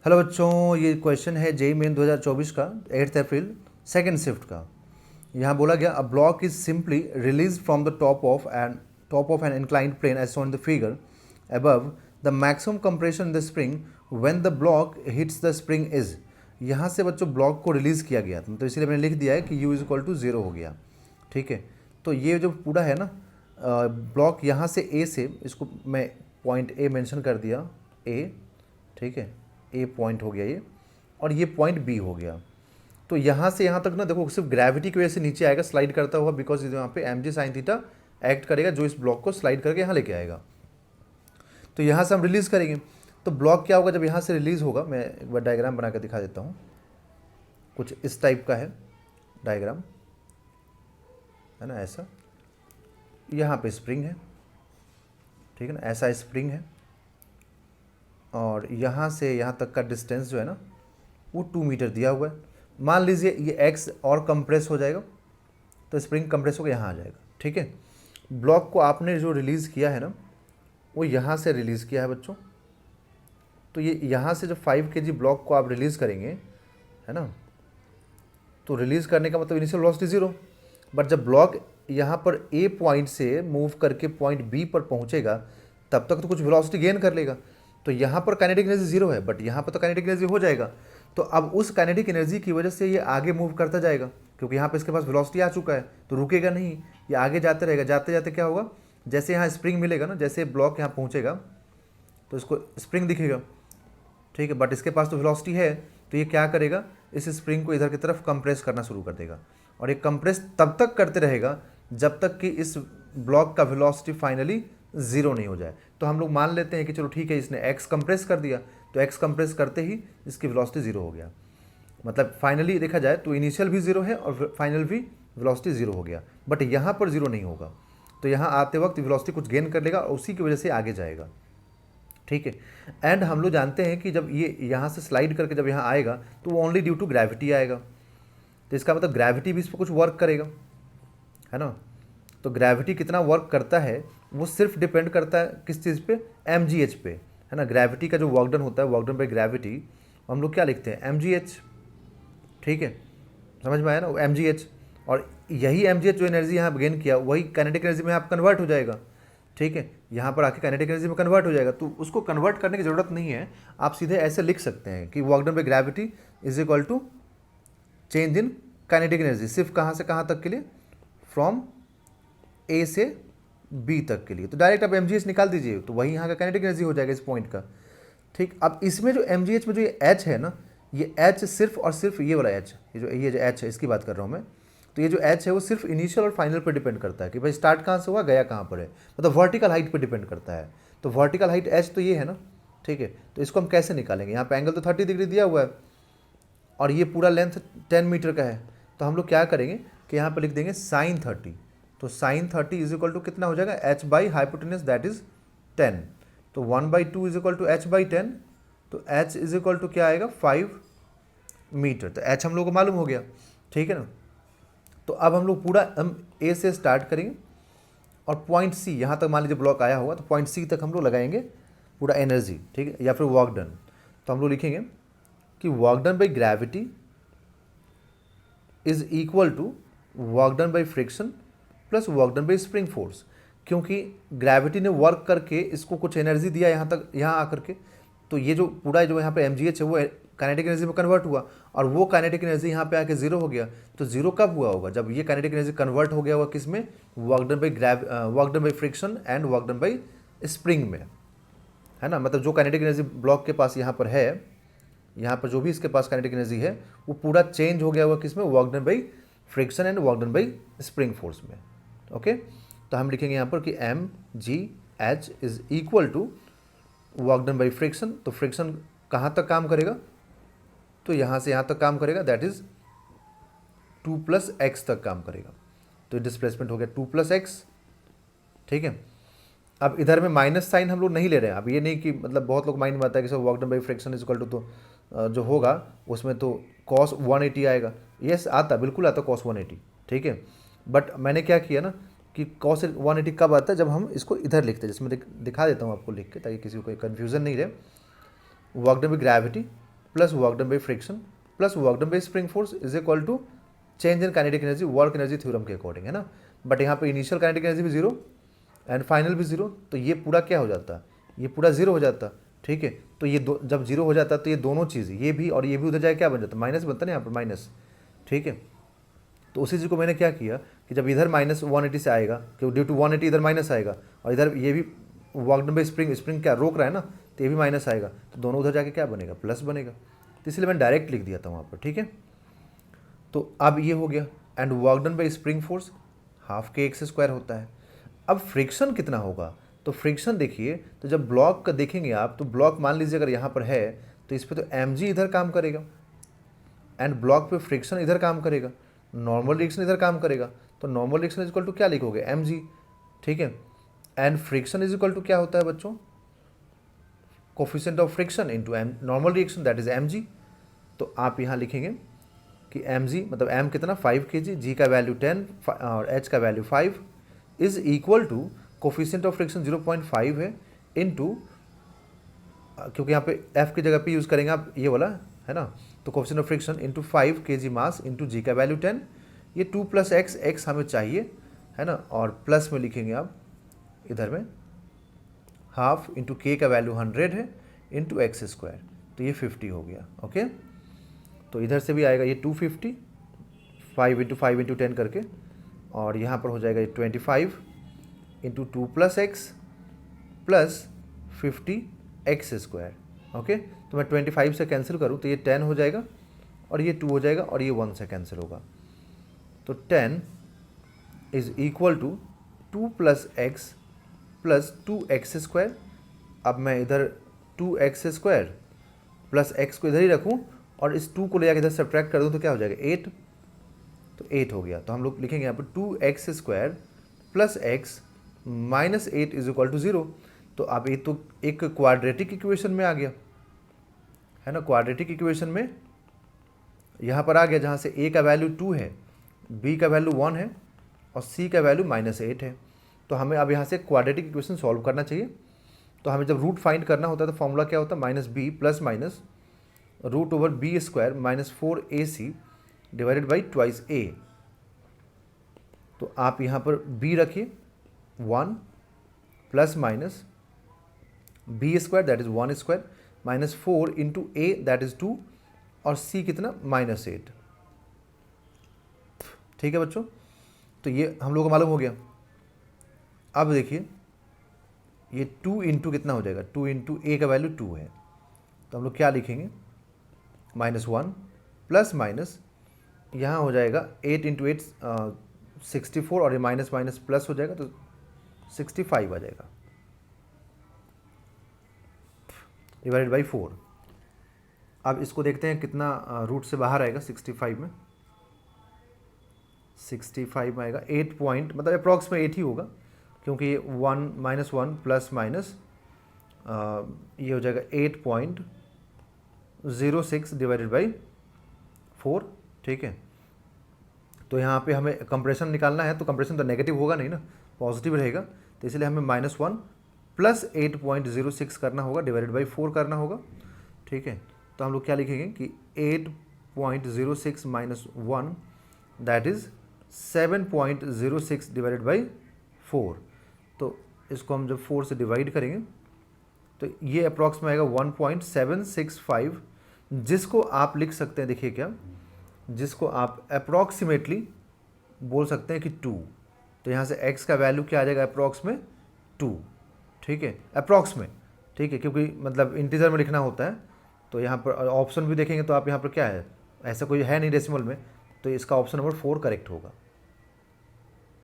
Hello बच्चों, ये question है जेईई मेन 2024 का 8 अप्रैल सेकेंड शिफ्ट का। यहाँ बोला गया a block is simply release from the top of an inclined plane as shown in the figure above the maximum compression in the spring when the block hits the spring is. यहाँ से बच्चों block को release किया गया तो इसलिए मैंने लिख दिया है कि u इज इक्वल टू 0 हो गया। ठीक है, तो ये जो पूरा है ना ब्लॉक यहाँ से ए से, इसको मैं पॉइंट ए मेंशन कर दिया ए। ठीक है, ए पॉइंट हो गया ये, और ये पॉइंट बी हो गया। तो यहाँ से यहाँ तक ना देखो सिर्फ ग्रेविटी की वजह से नीचे आएगा स्लाइड करता हुआ, बिकॉज यहाँ पे m g sine theta act करेगा जो इस ब्लॉक को स्लाइड करके यहाँ लेके आएगा। तो यहाँ से हम रिलीज़ करेंगे तो ब्लॉक क्या होगा जब यहाँ से रिलीज़ होगा। मैं एक बार डायग्राम बना कर दिखा देता हूँ। कुछ इस टाइप का है डायग्राम, है ना, ऐसा। यहाँ पे स्प्रिंग है, ठीक है ना, ऐसा स्प्रिंग है, और यहाँ से यहाँ तक का डिस्टेंस जो है ना वो 2 मीटर दिया हुआ है। मान लीजिए ये एक्स और कंप्रेस हो जाएगा तो स्प्रिंग कंप्रेस होकर यहाँ आ जाएगा। ठीक है, ब्लॉक को आपने जो रिलीज़ किया है ना वो यहाँ से रिलीज़ किया है बच्चों। तो ये यहाँ से जो 5 kg ब्लॉक को आप रिलीज़ करेंगे, है ना, तो रिलीज़ करने का मतलब इनिशियल वेलोसिटी 0। बट जब ब्लॉक यहाँ पर ए पॉइंट से मूव करके पॉइंट बी पर पहुँचेगा तब तक तो कुछ वेलोसिटी गेन कर लेगा। तो यहाँ पर काइनेटिक एनर्जी 0 है, बट यहाँ पर तो काइनेटिक एनर्जी हो जाएगा। तो अब उस काइनेटिक एनर्जी की वजह से ये आगे मूव करता जाएगा, क्योंकि यहाँ पे इसके पास वेलोसिटी आ चुका है, तो रुकेगा नहीं, ये आगे जाते रहेगा। जाते जाते क्या होगा, जैसे यहाँ स्प्रिंग मिलेगा ना, जैसे ब्लॉक यहाँ पहुँचेगा तो इसको स्प्रिंग दिखेगा। ठीक है, बट इसके पास तो वेलोसिटी है, तो ये क्या करेगा, इस स्प्रिंग को इधर की तरफ कंप्रेस करना शुरू कर देगा। और ये कंप्रेस तब तक करते रहेगा जब तक कि इस ब्लॉक का वेलोसिटी फाइनली 0 नहीं हो जाए। तो हम लोग मान लेते हैं कि चलो ठीक है, इसने एक्स कंप्रेस कर दिया, तो एक्स कंप्रेस करते ही इसकी वेलोसिटी 0 हो गया। मतलब फाइनली देखा जाए तो इनिशियल भी 0 है और फाइनल भी वेलोसिटी 0 हो गया। बट यहाँ पर 0 नहीं होगा, तो यहाँ आते वक्त वेलोसिटी कुछ गेन कर लेगा और उसी की वजह से आगे जाएगा। ठीक है, एंड हम लोग जानते हैं कि जब ये यहाँ से स्लाइड करके जब यहाँ आएगा तो वो ओनली ड्यू टू ग्रेविटी आएगा। तो इसका मतलब ग्रेविटी भी इस पर कुछ वर्क करेगा, है ना। तो ग्रेविटी कितना वर्क करता है वो सिर्फ डिपेंड करता है किस चीज़ पे, एम जी एच पे, है ना। ग्रेविटी का जो वर्क डन होता है, वर्क डन बाई ग्रेविटी, हम लोग क्या लिखते हैं, एम जी एच। ठीक है, समझ में आया ना, एम जी एच। और यही एम जी एच जो एनर्जी यहाँ गेन किया वही काइनेटिक एनर्जी में आप कन्वर्ट हो जाएगा। ठीक है, यहाँ पर आके काइनेटिक एनर्जी में कन्वर्ट हो जाएगा। तो उसको कन्वर्ट करने की ज़रूरत नहीं है, आप सीधे ऐसे लिख सकते हैं कि work done by gravity is equal to change in kinetic energy. सिर्फ कहाँ से कहाँ तक के लिए, फ्रॉम ए से बी तक के लिए। तो डायरेक्ट आप एम निकाल दीजिए तो वही यहाँ का काइनेटिक एनर्जी हो जाएगा इस पॉइंट का। ठीक, अब इसमें जो एम में जो ये एच है ना, ये एच सिर्फ और सिर्फ ये वाला एच, ये जो एच है इसकी बात कर रहा हूँ मैं। तो ये जो एच है वो सिर्फ इनिशियल और फाइनल पर डिपेंड करता है कि भाई स्टार्ट कहाँ से हुआ, गया कहाँ पर है, मतलब वर्टिकल हाइट पर डिपेंड करता है। तो वर्टिकल हाइट एच तो ये है ना। ठीक है, तो इसको हम कैसे निकालेंगे, यहाँ पे एंगल तो 30 डिग्री दिया हुआ है और ये पूरा लेंथ 10 मीटर का है। तो हम लोग क्या करेंगे कि यहाँ पर लिख देंगे साइन 30। तो साइन 30 इज इक्वल टू कितना हो जाएगा, h by hypotenuse that is 10। तो 1/2 is equal to h by 10। तो एच इज इक्वल टू क्या आएगा, 5 मीटर। तो एच हम लोग को मालूम हो गया। ठीक है ना, तो अब हम लोग पूरा हम ए से स्टार्ट करेंगे और पॉइंट सी, यहाँ तक मान लीजिए ब्लॉक आया होगा तो पॉइंट सी तक हम लोग लगाएंगे पूरा एनर्जी। ठीक है, या फिर वर्क डन। तो हम लोग लिखेंगे कि work done by gravity is equal to work done by friction plus work done by spring force. क्योंकि ग्रेविटी ने वर्क करके इसको कुछ एनर्जी दिया यहाँ तक, यहाँ आकर के, तो ये जो पूरा जो यहाँ पे एम है वो काइनेटिक एनर्जी में कन्वर्ट हुआ और वो काइनेटिक एनर्जी यहाँ पे आके 0 हो गया। तो 0 कब हुआ होगा, जब ये काइनेटिक एनर्जी कन्वर्ट हो गया होगा किस में, work done by friction and work done by spring में, है ना। मतलब जो काइनेटिक एनर्जी ब्लॉक के पास यहाँ पर है, यहाँ पर जो भी इसके पास काइनेटिक एनर्जी है वो पूरा चेंज हो गया होगा किस में, work done by friction and work done by spring force में। ओके, तो हम लिखेंगे यहाँ पर कि m g h is equal to work done by friction. तो फ्रिक्शन कहाँ तक काम करेगा, तो यहाँ से यहाँ तक काम करेगा, दैट इज 2 + x तक काम करेगा। तो डिस्प्लेसमेंट हो गया 2 + x। ठीक है, अब इधर में माइनस साइन हम लोग नहीं ले रहे हैं। अब ये नहीं कि मतलब बहुत लोग माइंड में आता है कि sir work done by friction is equal to, तो जो होगा उसमें तो cos 180 आएगा। यस आता, बिल्कुल आता cos 180। ठीक है, बट मैंने क्या किया ना कि cos 180 कब आता है, जब हम इसको इधर लिखते हैं, जिसमें दिखा देता हूँ आपको लिख के ताकि किसी को कोई कन्फ्यूज़न नहीं रहे। Work done by gravity plus work done by friction plus work done by spring force is equal to change in kinetic energy work energy theorem के अकॉर्डिंग, है ना। बट यहाँ पे इनिशियल काइनेटिक एनर्जी भी zero and final भी zero, तो ये पूरा क्या हो जाता है, ये पूरा जीरो हो जाता, ठीक है। तो ये जब जीरो हो जाता है तो ये दोनों चीज़, ये भी और ये भी उधर जाए क्या बन जाता है, माइनस बनता है ना यहाँ पर माइनस, ठीक है। तो उसी चीज़ को मैंने क्या किया कि जब इधर माइनस 180 से आएगा, क्योंकि ड्यू टू 180 इधर माइनस आएगा और इधर ये भी वर्क डन बाई स्प्रिंग क्या रोक रहा है ना, तो ये भी माइनस आएगा, तो दोनों उधर जाके क्या बनेगा, प्लस बनेगा। तो इसलिए मैंने डायरेक्ट लिख दिया था वहाँ पर, ठीक है। तो अब ये हो गया and work done by spring force half के एक्स स्क्वायर होता है। अब फ्रिक्शन कितना होगा, तो फ्रिक्शन देखिए, तो जब ब्लॉक का देखेंगे आप, तो ब्लॉक मान लीजिए अगर यहाँ पर है तो इस पर तो mg इधर काम करेगा एंड ब्लॉक पे फ्रिक्शन इधर काम करेगा, नॉर्मल रिएक्शन इधर काम करेगा, तो normal reaction is equal to क्या लिखोगे, mg, ठीक है। And friction is equal to क्या होता है बच्चों, coefficient of friction into normal reaction that is mg। तो आप यहाँ लिखेंगे कि mg मतलब m कितना 5 kg, g का वैल्यू 10 और h का value 5 is equal to coefficient of friction 0.5 है इनटू, क्योंकि यहाँ पे f की जगह p यूज़ करेंगे आप ये वाला, है ना। तो coefficient of friction into 5 kg mass into g का वैल्यू 10, ये 2 प्लस x हमें चाहिए, है ना। और प्लस में लिखेंगे आप इधर में हाफ इंटू k का वैल्यू 100 है इंटू एक्स स्क्वायर, तो ये 50 हो गया, ओके। तो इधर से भी आएगा ये 250, 5 इंटू 5 इंटू 10 करके, और यहाँ पर हो जाएगा ये 25 into 2 plus x plus 50 x square, okay. तो मैं 25 से कैंसिल करूँ तो ये 10 हो जाएगा और ये 2 हो जाएगा और ये 1 से कैंसिल होगा, तो 10 is equal to 2 plus x plus 2 x square. अब मैं इधर 2 एक्स स्क्वायर प्लस एक्स को इधर ही रखूँ और इस 2 को ले जाकर इधर सब्ट्रैक्ट कर दूँ तो क्या हो जाएगा 8, तो 8 हो गया। तो हम लोग लिखेंगे यहाँ पर 2x square plus x minus 8 is equal to 0। तो अब ये तो एक क्वाड्रेटिक इक्वेशन में आ गया, है ना। क्वाड्रेटिक इक्वेशन में यहाँ पर आ गया जहाँ से a का वैल्यू 2 है, b का वैल्यू 1 है और c का वैल्यू -8 है। तो हमें अब यहाँ से क्वाड्रेटिक इक्वेशन सॉल्व करना चाहिए। तो हमें जब रूट फाइंड करना होता है तो फॉर्मूला क्या होता है, -b plus minus root over b square -4ac divided by twice a। तो आप यहाँ पर b रखिए 1 plus minus b square that is 1 square -4 into a that is 2 और c कितना -8, ठीक है बच्चों। तो ये हम लोग को मालूम हो गया। अब देखिए ये 2 इंटू कितना हो जाएगा, 2 इंटू a का वैल्यू 2 है, तो हम लोग क्या लिखेंगे -1 प्लस माइनस यहाँ हो जाएगा 8 इंटू 8 64 और ये माइनस माइनस प्लस हो जाएगा तो 65 आ जाएगा डिवाइडेड बाई 4। अब इसको देखते हैं कितना रूट से बाहर आएगा 65 में, 65 में आएगा 8 पॉइंट, मतलब अप्रॉक्स में 8 ही होगा क्योंकि 1 -1 प्लस माइनस ये हो जाएगा 8.06 डिवाइडेड बाई 4, ठीक है। तो यहाँ पे हमें कंप्रेशन निकालना है, तो कंप्रेशन तो नेगेटिव होगा नहीं ना, पॉजिटिव रहेगा, तो इसलिए हमें -1 प्लस 8.06 करना होगा डिवाइडेड बाई 4 करना होगा, ठीक है। तो हम लोग क्या लिखेंगे कि 8.06 minus 1 that is 7.06 divided by 4। तो इसको हम जब 4 से डिवाइड करेंगे तो ये अप्रॉक्स में आएगा 1.765, जिसको आप लिख सकते हैं, देखिए क्या, जिसको आप अप्रॉक्सीमेटली बोल सकते हैं कि 2। तो यहाँ से x का वैल्यू क्या आ जाएगा अप्रॉक्स में 2, ठीक है, अप्रॉक्स में, ठीक है, क्योंकि मतलब इंटीजर में लिखना होता है। तो यहाँ पर ऑप्शन भी देखेंगे तो आप यहाँ पर क्या है, ऐसा कोई है नहीं डेसिमल में, तो इसका ऑप्शन नंबर 4 करेक्ट होगा।